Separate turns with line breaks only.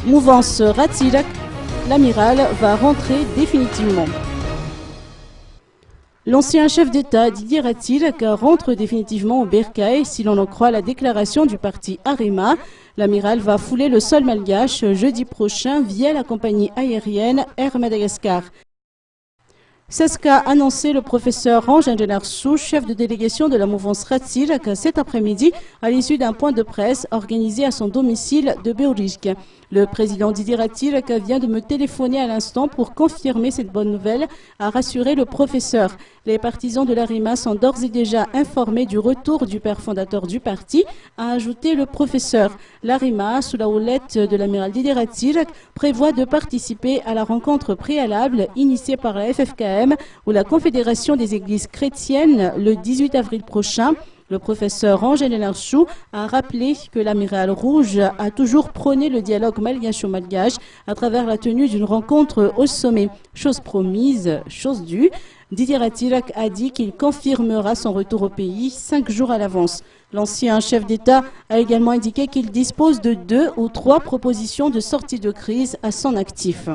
Mouvance Ratilak, l'amiral va rentrer définitivement. L'ancien chef d'État Didier Ratilak rentre définitivement au Bercail si l'on en croit la déclaration du parti Arema. L'amiral va fouler le sol malgache jeudi prochain via la compagnie aérienne Air Madagascar. C'est ce qu'a annoncé le professeur Ange Ngenarsou, chef de délégation de la mouvance Ratilak, cet après-midi à l'issue d'un point de presse organisé à son domicile de Beorijk. Le président Didier Ratilak vient de me téléphoner à l'instant pour confirmer cette bonne nouvelle, a rassuré le professeur. Les partisans de l'Arema sont d'ores et déjà informés du retour du père fondateur du parti, a ajouté le professeur. L'Arema, sous la houlette de l'amiral Didier Ratilak, prévoit de participer à la rencontre préalable initiée par la FFKM ou la Confédération des Églises chrétiennes le 18 avril prochain. Le professeur Ange Ngenarsou a rappelé que l'amiral rouge a toujours prôné le dialogue malgacho-malgache à travers la tenue d'une rencontre au sommet. Chose promise, chose due. Didier Ratilak a dit qu'il confirmera son retour au pays 5 jours à l'avance. L'ancien chef d'État a également indiqué qu'il dispose de 2 ou 3 propositions de sortie de crise à son actif.